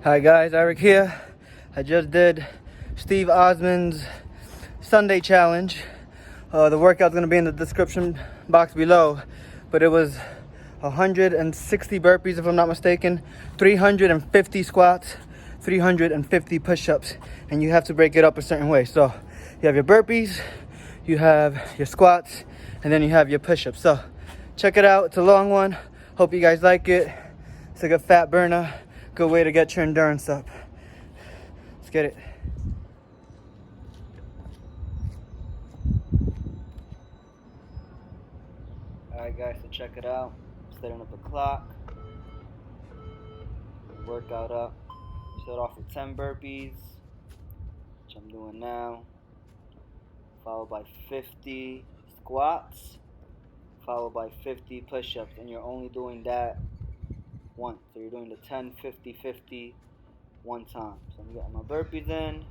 Hi guys, Eric here. I just did Steve Osman's Sunday challenge. The workout's gonna be in the description box below, but it was 160 burpees if I'm not mistaken, 350 squats, 350 push-ups, and you have to break it up a certain way. So you have your burpees, you have your squats, and then you have your push-ups. So check it out. It's a long one. Hope you guys like it. It's like a fat burner. Good way to get your endurance up. Let's get it. Alright guys, so check it out. Setting up a clock. Workout up. Start off with 10 burpees, which I'm doing now. Followed by 50 squats. Followed by 50 push-ups. And you're only doing that once. So you're doing the 10, 50, 50 one time. So I'm getting my burpees in.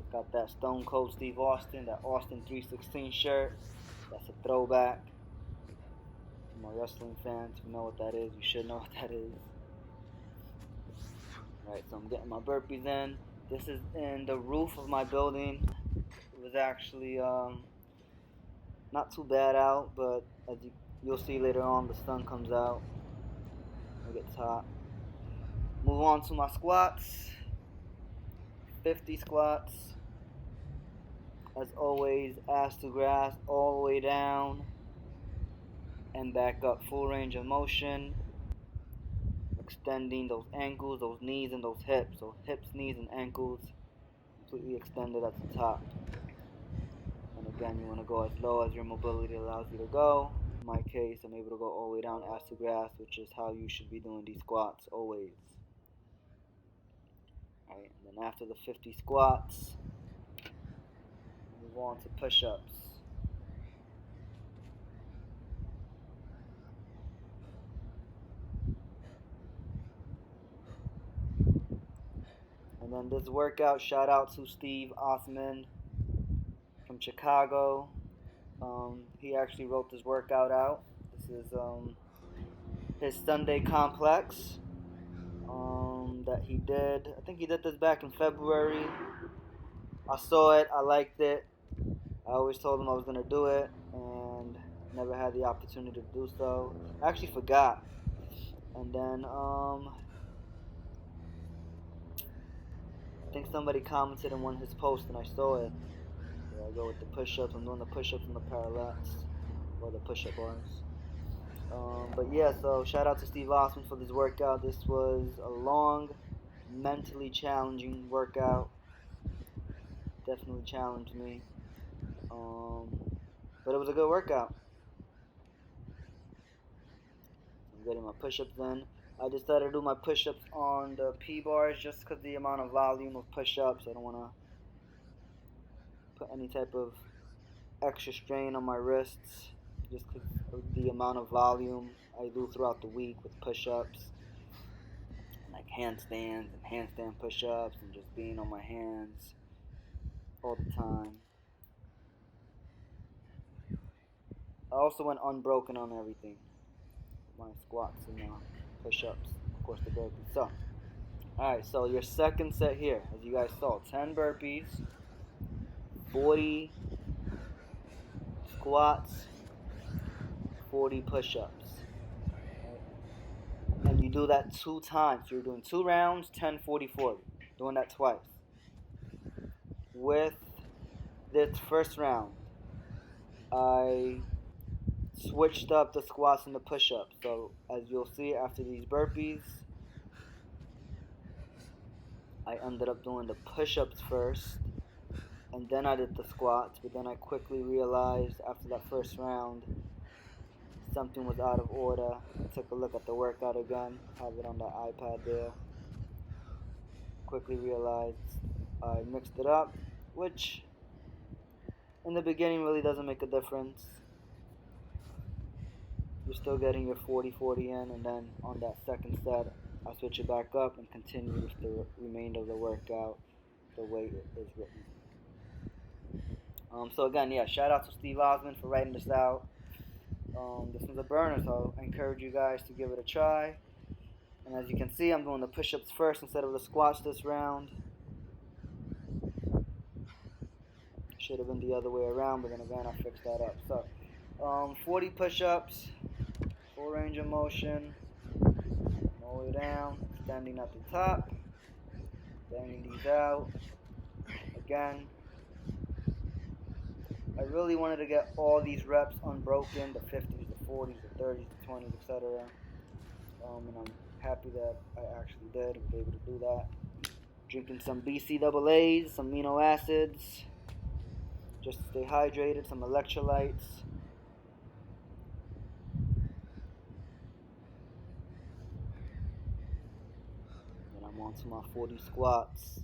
Got that Stone Cold Steve Austin, that Austin 316 shirt. That's a throwback. For my wrestling fans, you know what that is. You should know what that is. Alright, so I'm getting my burpees in. This is in the roof of my building. It was actually not too bad out, but as you'll see later on, the sun comes out. It gets hot. Move on to my squats. 50 squats. As always, ass to grass, all the way down and back up. Full range of motion. Extending those ankles, those knees, and those hips. So hips, knees, and ankles completely extended at the top. And again, you want to go as low as your mobility allows you to go. In my case, I'm able to go all the way down ass to grass, which is how you should be doing these squats always. Alright, and then after the 50 squats, move on to push-ups. And then this workout, shout out to Steve Osman from Chicago. He actually wrote this workout out. This is his Sunday complex that he did. I think he did this back in February. I saw it, I liked it. I always told him I was gonna do it, and never had the opportunity to do so. I actually forgot. And then I think somebody commented on one of his posts, and I saw it. So I go with the push-ups. I'm doing the push-ups and the parallettes, or the push-up bars. But yeah, so shout out to Steve Osman for this workout. This was a long, mentally challenging workout. Definitely challenged me. But it was a good workout. I'm getting my push-ups in. I decided to do my push-ups on the P-bars just because the amount of volume of push-ups. I don't want to put any type of extra strain on my wrists just because of the amount of volume I do throughout the week with push-ups, like handstands and handstand push-ups, and just being on my hands all the time. I also went unbroken on everything. My squats and push-ups, of course the burpees. So, alright, so your second set here, as you guys saw, 10 burpees, 40 squats, 40 push-ups. And you do that 2 times. You're doing 2 rounds, 10, 40, 40. Doing that twice. With this first round, I switched up the squats and the push-ups. So as you'll see after these burpees, I ended up doing the push-ups first, and then I did the squats. But then I quickly realized after that first round something was out of order. I took a look at the workout again, have it on the iPad there. Quickly realized I mixed it up, which in the beginning really doesn't make a difference. You're still getting your 40-40 in, and then on that second set, I switch it back up and continue with the remainder of the workout the way it is written. So again, yeah, shout out to Steve Osman for writing this out. This was a burner, so I encourage you guys to give it a try. And as you can see, I'm doing the push-ups first instead of the squats this round. Should have been the other way around, but then again, I fixed that up. So, 40 push-ups, full range of motion, all the way down, standing at the top, banging these out. Again, I really wanted to get all these reps unbroken, the 50s, the 40s, the 30s, the 20s, etc. And I'm happy that I actually did, was able to do that. Drinking some BCAAs, some amino acids, just to stay hydrated, some electrolytes. And I'm on to my 40 squats.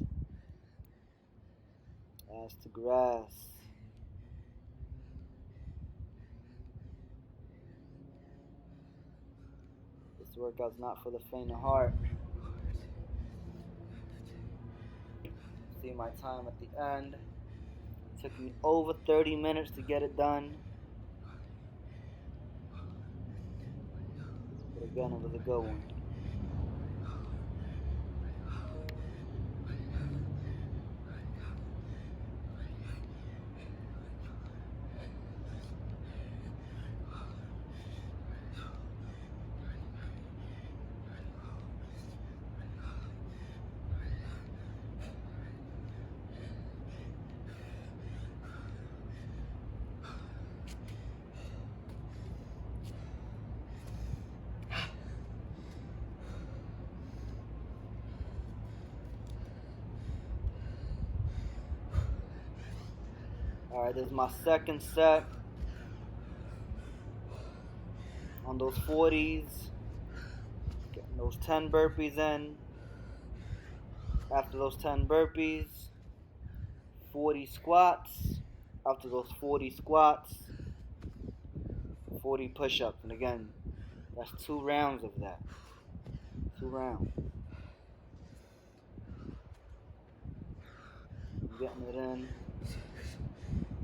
Ass to grass. This workout's not for the faint of heart. See my time at the end. It took me over 30 minutes to get it done. But again, it was a good one. Alright, this is my second set on those 40s. Getting those 10 burpees in. After those 10 burpees, 40 squats. After those 40 squats, 40 push-ups. And again, that's 2 rounds of that. 2 rounds. I'm getting it in.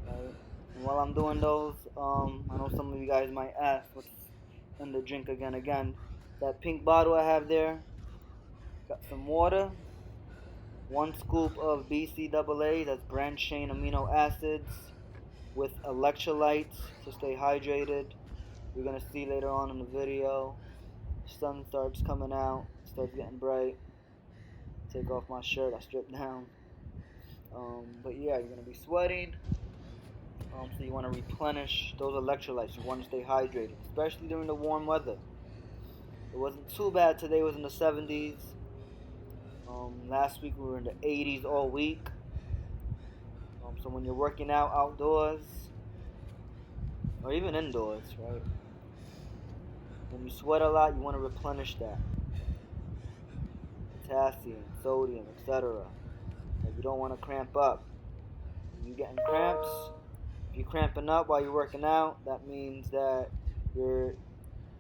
Right. And while I'm doing those, I know some of you guys might ask what's in the drink again. That pink bottle I have there, got some water, 1 scoop of BCAA, that's branched chain amino acids, with electrolytes to stay hydrated. You're going to see later on in the video, sun starts coming out, starts getting bright. Take off my shirt, I strip down. But yeah, you're going to be sweating. So you want to replenish those electrolytes. You want to stay hydrated, especially during the warm weather. It wasn't too bad. Today was in the 70s. Last week we were in the 80s all week. So when you're working out outdoors, or even indoors, right? When you sweat a lot, you want to replenish that. Potassium, sodium, etc. You don't want to cramp up. When you're getting cramps, if you're cramping up while you're working out, that means that you're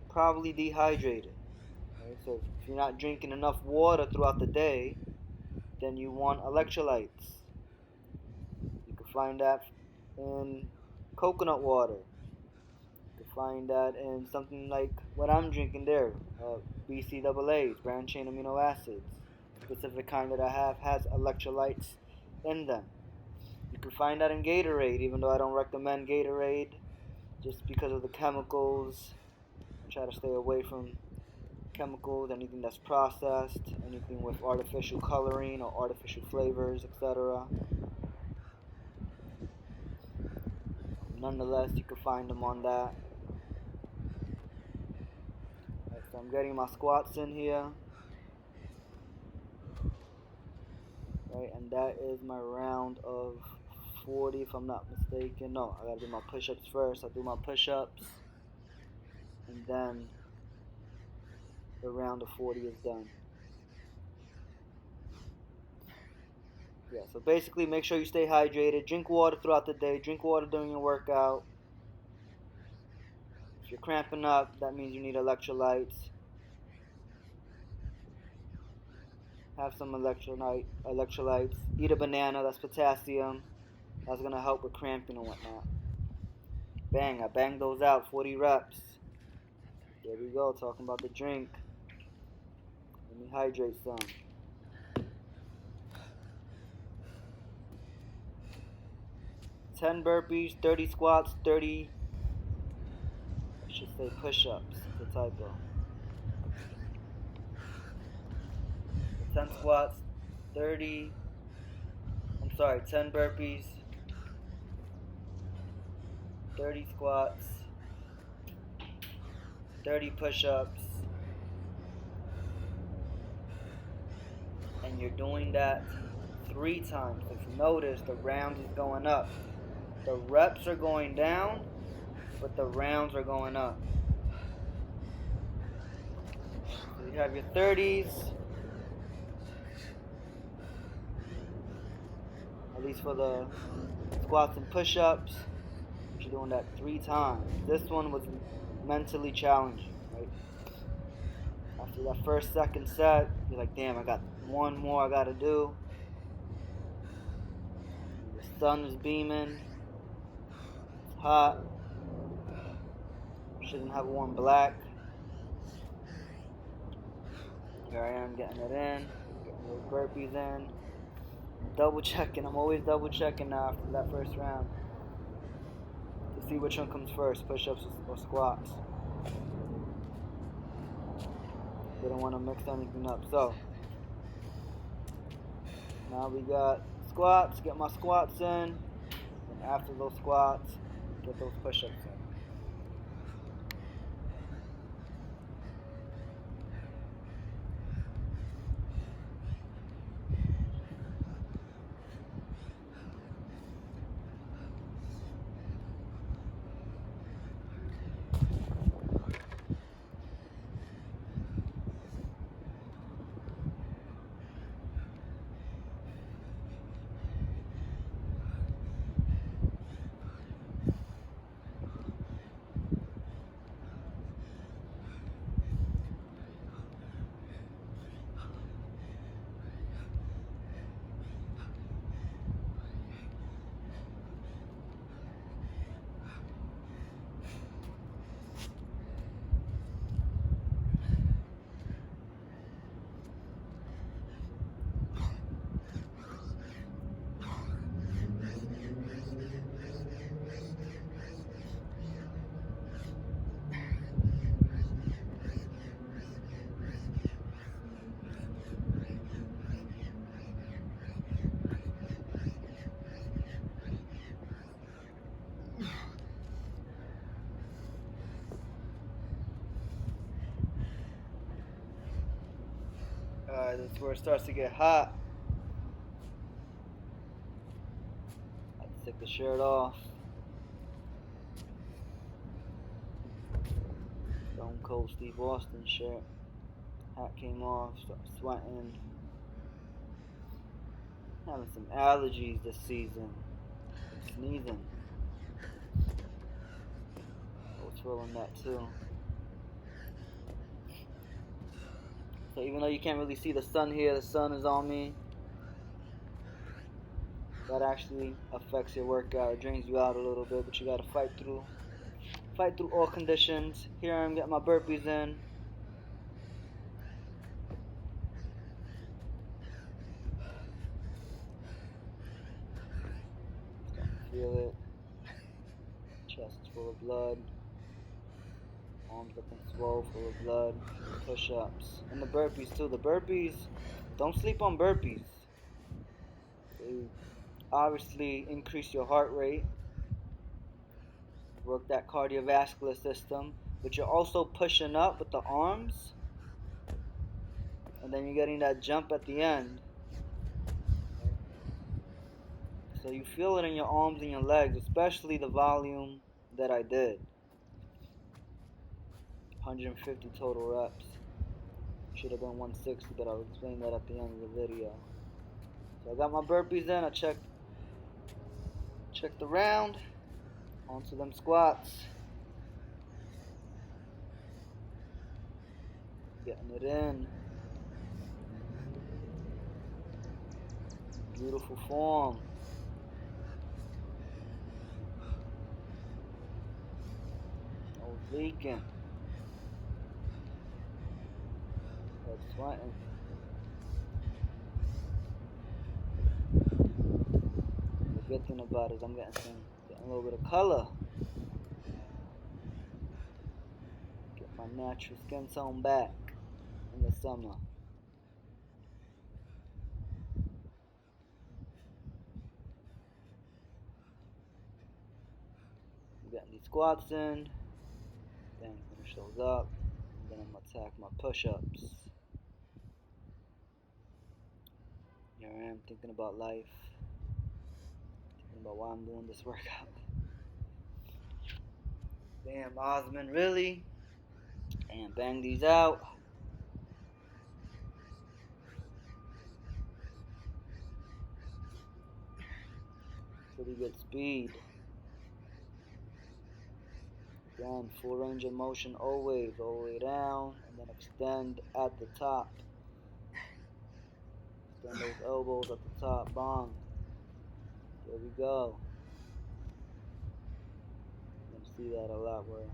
probably dehydrated. Right? So if you're not drinking enough water throughout the day, then you want electrolytes. You can find that in coconut water. You can find that in something like what I'm drinking there, BCAAs, branched chain amino acids. The specific kind that I have has electrolytes in them. You can find that in Gatorade, even though I don't recommend Gatorade, just because of the chemicals. I try to stay away from chemicals, anything that's processed, anything with artificial coloring or artificial flavors, etc. Nonetheless, you can find them on that. Right, so I'm getting my squats in here. Right, and that is my round of 40, if I'm not mistaken. No, I gotta do my push-ups first. I do my push-ups, and then the round of 40 is done. Yeah, so basically make sure you stay hydrated. Drink water throughout the day. Drink water during your workout. If you're cramping up, that means you need electrolytes. Have some electrolytes. Eat a banana, that's potassium. That's going to help with cramping and whatnot. Bang, I banged those out, 40 reps. There we go, talking about the drink. Let me hydrate some. "10 burpees, 30 squats, 30, I should say push-ups, it's a typo. 10 squats, 10 burpees, 30 squats, 30 push-ups, and you're doing that 3 times. If you notice, the rounds is going up. The reps are going down, but the rounds are going up. So you have your 30s, at least for the squats and push-ups. You're doing that 3 times. This one was mentally challenging, right? After that first, second set, you're like, damn, I got one more I gotta do. The sun is beaming. It's hot. Shouldn't have worn black. Here I am getting it in, getting those burpees in. Double checking. I'm always double checking now after that first round to see which one comes first, push-ups or squats. Didn't want to mix anything up. So now we got squats. Get my squats in, and after those squats, get those push-ups in. That's where it starts to get hot. I have to take the shirt off. Stone Cold Steve Osman shirt. Hat came off, started sweating. Having some allergies this season. Sneezing. I was feeling that too. So even though you can't really see the sun here, the sun is on me. That actually affects your workout. It drains you out a little bit, but you gotta fight through all conditions. Here I am getting my burpees in. Feel it. Chest is full of blood. Arms looking swole, full of blood. Push-ups. And the burpees too. The burpees, don't sleep on burpees. They obviously increase your heart rate. Work that cardiovascular system. But you're also pushing up with the arms. And then you're getting that jump at the end. So you feel it in your arms and your legs, especially the volume that I did. 150 total reps. Should have been 160, but I'll explain that at the end of the video. So I got my burpees in. I checked the round. Onto them squats. Getting it in. Beautiful form. No leaking. That's sweating. good thing about it is I'm getting a little bit of color. Get my natural skin tone back in the summer. I'm getting these squats in, then finish those up, and then I'm gonna attack my push-ups. Here I am thinking about life, thinking about why I'm doing this workout. Damn, Osman, really? And bang these out. Pretty good speed. Again, full range of motion always, all the way down, and then extend at the top. Extend those elbows at the top, bong. There we go. You can see that a lot where you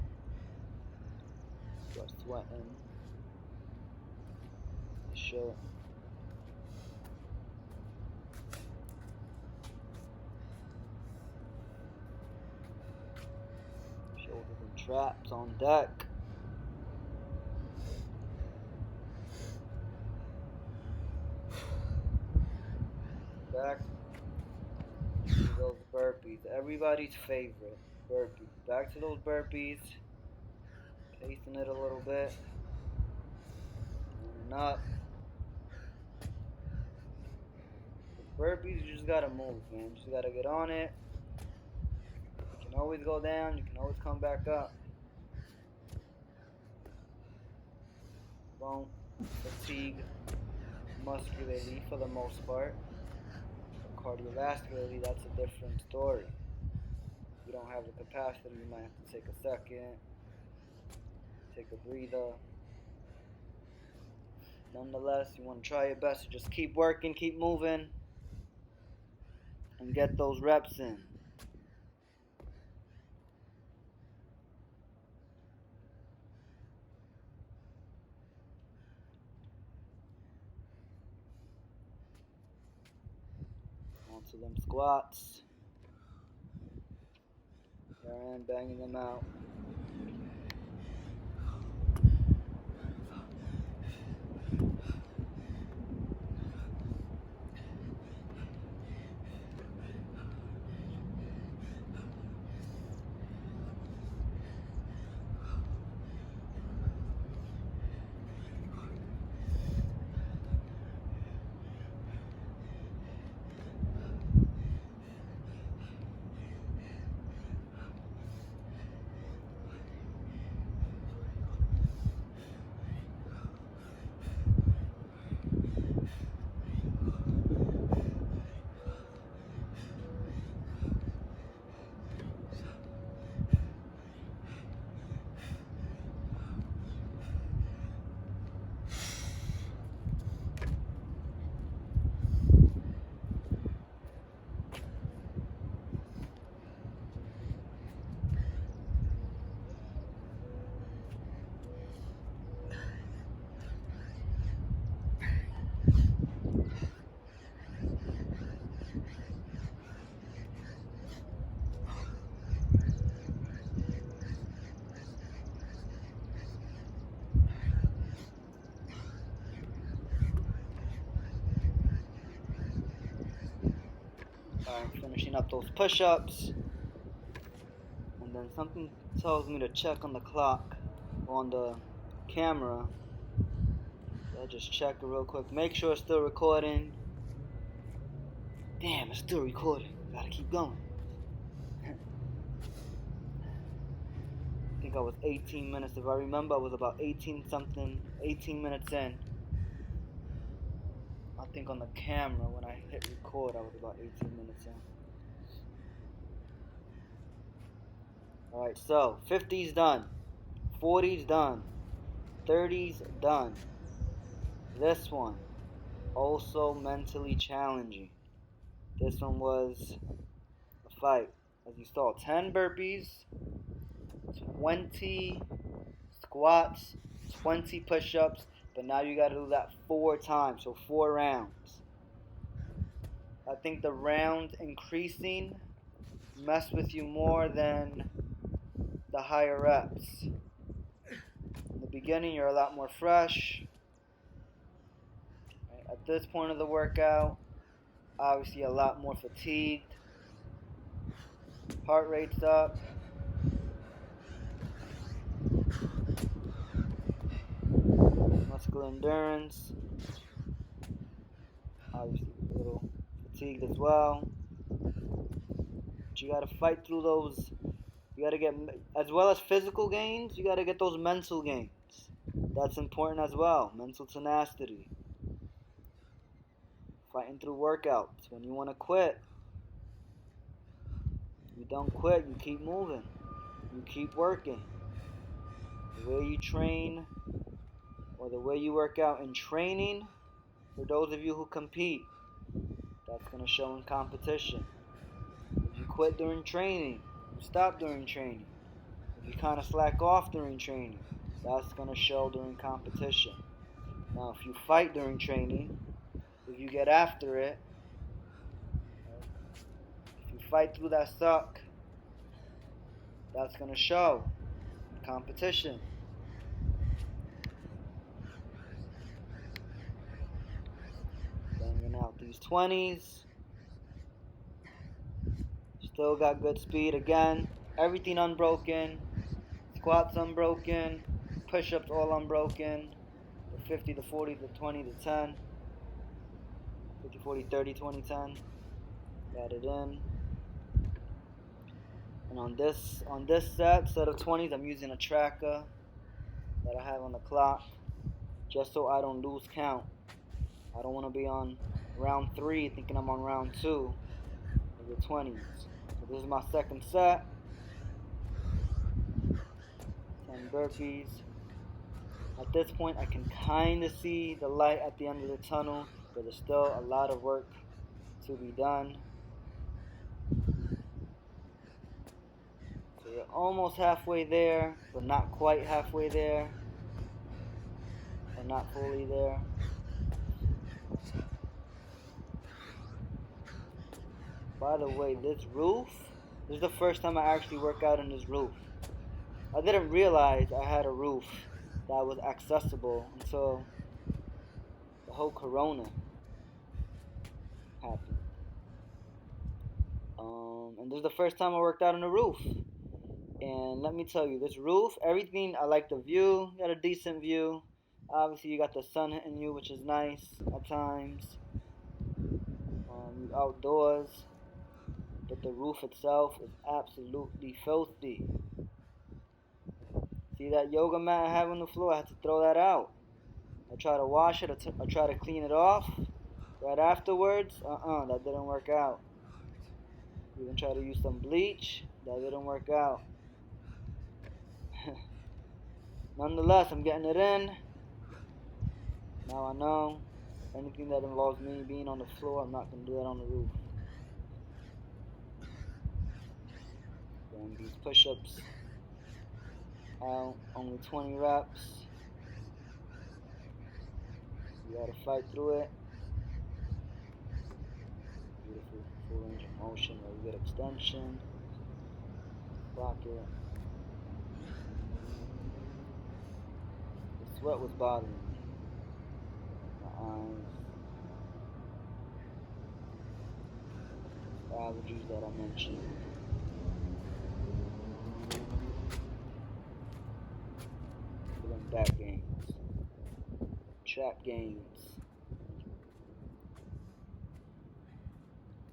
start sweating the shirt. Shoulders and traps on deck. Back to those burpees. Everybody's favorite burpees. Back to those burpees. Pacing it a little bit. Turning up. Burpees, you just gotta move, man. You just gotta get on it. You can always go down. You can always come back up. Won't fatigue muscularly for the most part. Cardiovascularly, that's a different story. If you don't have the capacity, you might have to take a second, take a breather. Nonetheless, you want to try your best to just keep working, keep moving, and get those reps in. Onto them squats. There I am, banging them out. Alright, finishing up those push-ups. And then something tells me to check on the clock, on the camera. So I just check it real quick. Make sure it's still recording. Damn, it's still recording. Gotta keep going. I think I was 18 minutes. If I remember, I was about 18 minutes in. I think on the camera, when I hit record, I was about 18 minutes in. Alright, so 50's done. 40's done. 30's done. This one, also mentally challenging. This one was a fight. As you saw, 10 burpees, 20 squats, 20 push-ups, but now you gotta do that 4 times, so 4 rounds. I think the rounds increasing mess with you more than the higher reps. In the beginning, you're a lot more fresh. Right? At this point of the workout, obviously a lot more fatigued. Heart rate's up. Muscular endurance. Obviously a little fatigued as well. But you gotta fight through those. You gotta get, as well as physical gains, you gotta get those mental gains. That's important as well. Mental tenacity. Fighting through workouts. When you wanna quit, you don't quit, you keep moving. You keep working. The way you train or the way you work out in training, for those of you who compete, that's going to show in competition. If you quit during training, you stop during training. If you kind of slack off during training, that's going to show during competition. Now, if you fight during training, if you get after it, if you fight through that suck, that's going to show in competition. Banging out these 20s. Still got good speed again. Everything unbroken. Squats unbroken. Push-ups all unbroken. The 50, the 40, the 20, the 10. 50, 40, 30, 20, 10. Got it in. And on this set of 20s, I'm using a tracker that I have on the clock just so I don't lose count. I don't want to be on round 3 thinking I'm on round 2 of the 20s. So this is my second set. 10 burpees. At this point, I can kind of see the light at the end of the tunnel, but there's still a lot of work to be done. So you're almost halfway there, but not quite halfway there, or not fully there. By the way, this is the first time I actually work out in this roof. I didn't realize I had a roof that was accessible until the whole corona happened. And this is the first time I worked out on a roof. And let me tell you, this roof, everything, I like the view. You got a decent view. Obviously, you got the sun hitting you, which is nice at times. You outdoors. But the roof itself is absolutely filthy. See that yoga mat I have on the floor? I had to throw that out. I try to wash it. I try to clean it off. Right afterwards, that didn't work out. Even try to use some bleach. That didn't work out. Nonetheless, I'm getting it in. Now I know anything that involves me being on the floor, I'm not going to do that on the roof. Doing these push-ups out, only 20 reps. You got to fight through it. Beautiful full range of motion, very good extension. Block it. The sweat was bothering me. My eyes. The allergies that I mentioned. Feeling back gains. Trap gains.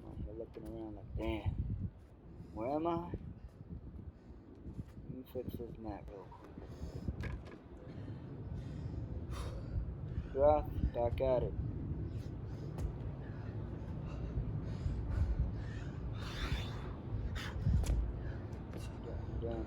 I'm looking around like, damn. Where am I? Let me fix this mat real quick. Breath, back at it. Done.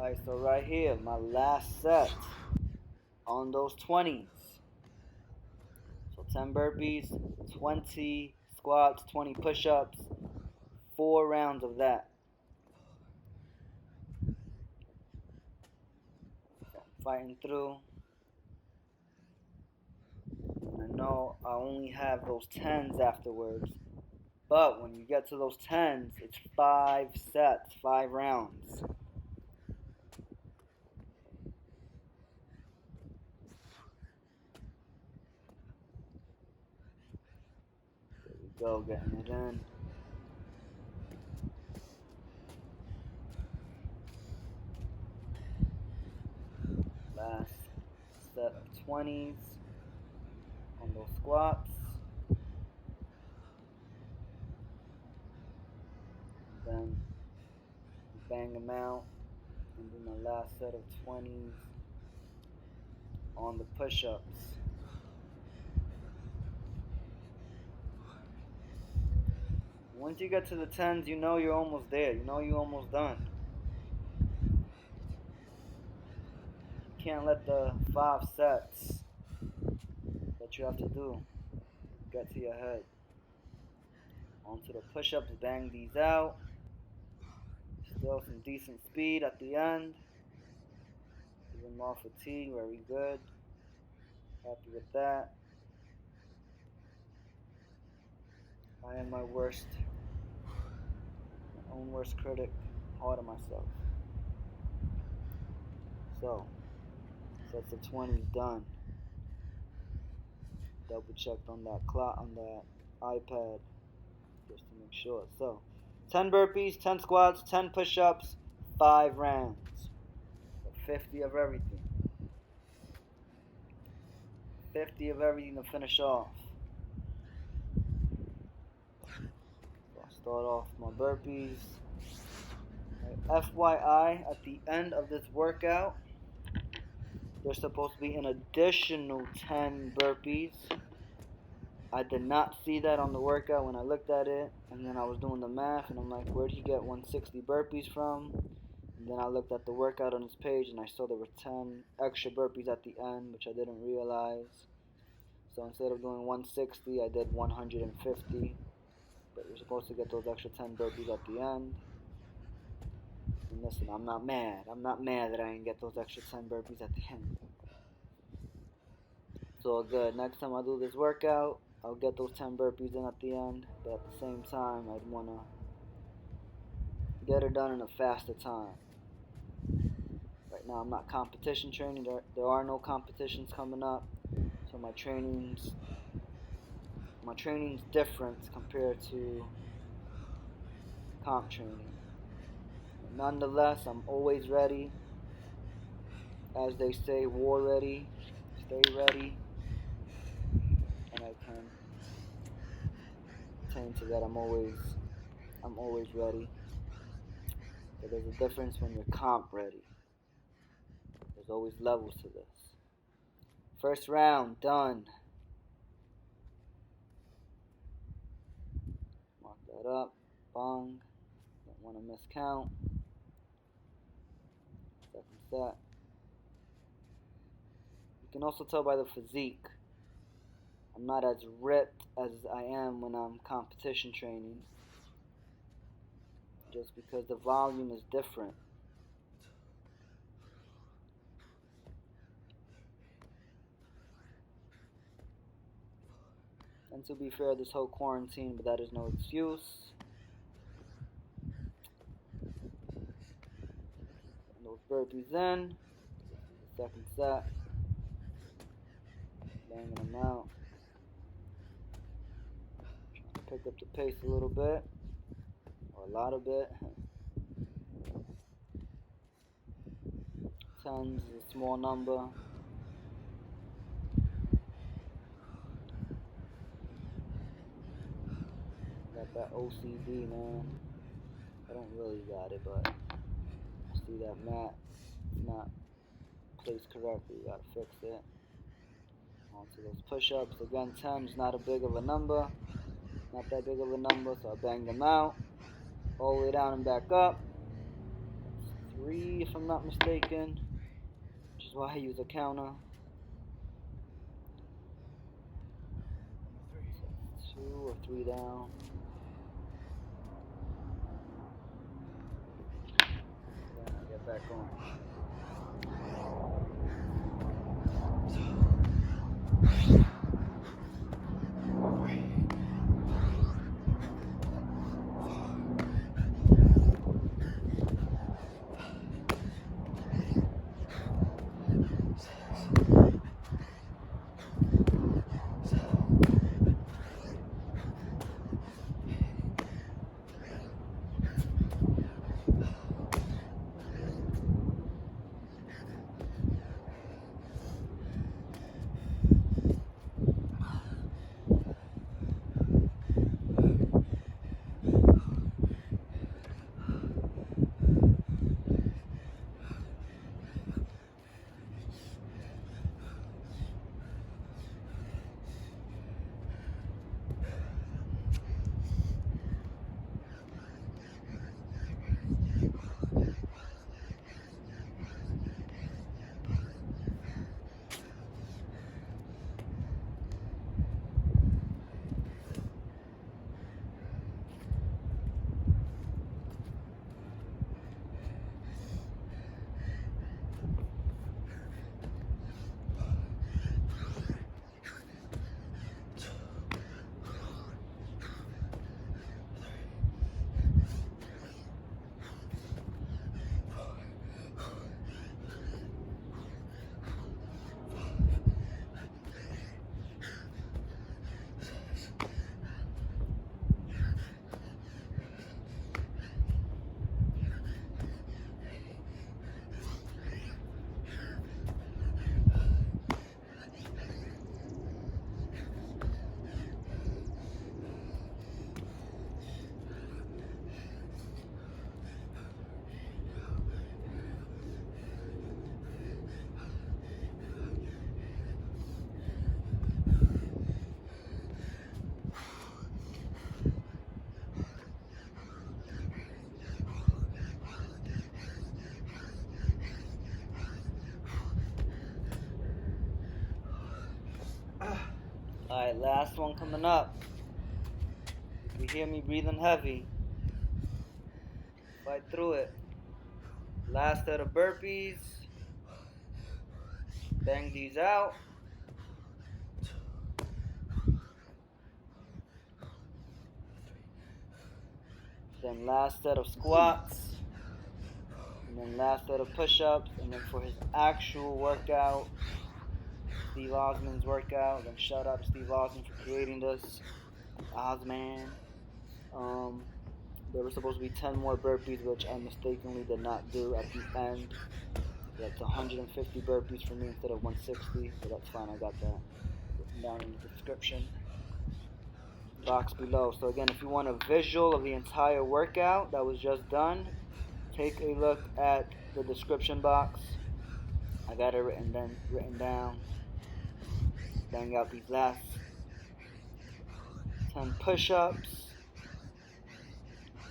Alright, so right here, my last set on those 20s. So 10 burpees, 20 squats, 20 push-ups, 4 rounds of that. So I'm fighting through. And I know I only have those 10s afterwards. But when you get to those 10s, it's 5 sets, 5 rounds. There we go, getting it in. Last set of 20s on those squats. Then bang them out and do my last set of 20s on the push-ups. Once you get to the 10s, you know you're almost there. You know you're almost done. You can't let the 5 sets that you have to do get to your head. Onto the push-ups, bang these out. Still some decent speed at the end. Even more fatigue, very good. Happy with that. I am my own worst critic, hard on myself. So, sets of 20s done. Double checked on that clock, on that iPad, just to make sure. So, 10 burpees, 10 squats, 10 push-ups, 5 rounds. So 50 of everything. 50 of everything to finish off. So I'll start off my burpees. Right, FYI, at the end of this workout, there's supposed to be an additional 10 burpees. I did not see that on the workout when I looked at it, and then I was doing the math, and I'm like, where'd he get 160 burpees from? And then I looked at the workout on his page, and I saw there were 10 extra burpees at the end, which I didn't realize. So instead of doing 160, I did 150. But you're supposed to get those extra 10 burpees at the end. And listen, I'm not mad. I'm not mad that I didn't get those extra 10 burpees at the end. It's all good. Next time I do this workout, I'll get those 10 burpees in at the end. But at the same time, I'd want to get it done in a faster time. Right now, I'm not competition training. There are no competitions coming up. So my training's different compared to comp training. But nonetheless, I'm always ready. As they say, war ready, stay ready. And I can attain to that. I'm always ready. But there's a difference when you're comp ready. There's always levels to this. First round, done. Mark that up. Bong. Don't want to miscount. Second set. You can also tell by the physique. I'm not as ripped as I am when I'm competition training. Just because the volume is different. And to be fair, this whole quarantine, but that is no excuse. And those burpees in. Second set. Banging them out. Trying to pick up the pace a little bit. Or a lot of bit. 10s is a small number. Got that OCD, man. I don't really got it, but I see that mat. It's not placed correctly. You gotta fix it. Onto those push-ups. Again, 10 is not a big of a number. Not that big of a number, so I bang them out. All the way down and back up. 3, if I'm not mistaken, which is why I use a counter. 2 or 3 down. Then I get back on. Alright, last one coming up. If you hear me breathing heavy, fight through it. Last set of burpees. Bang these out. Then last set of squats. And then last set of push-ups. And then for his actual workout, Steve Osman's workout. Then shout out to Steve Osman for creating this. Osman. There were supposed to be 10 more burpees, which I mistakenly did not do at the end. That's 150 burpees for me instead of 160, so that's fine. I got that written down in the description box below. So again, if you want a visual of the entire workout that was just done, take a look at the description box. I got it written down. Bang out these last 10 push-ups.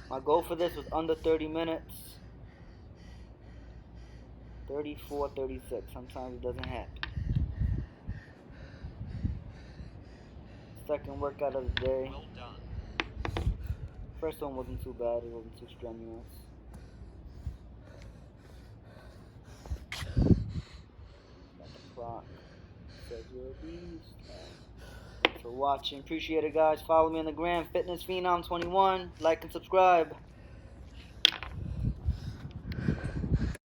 My goal for this was under 30 minutes. 34, 36. Sometimes it doesn't happen. Second workout of the day. Well done. First one wasn't too bad. It wasn't too strenuous. Got the clock. Says you're a beast. Thanks for watching. Appreciate it, guys. Follow me on the gram. Fitness Phenom 21. Like and subscribe.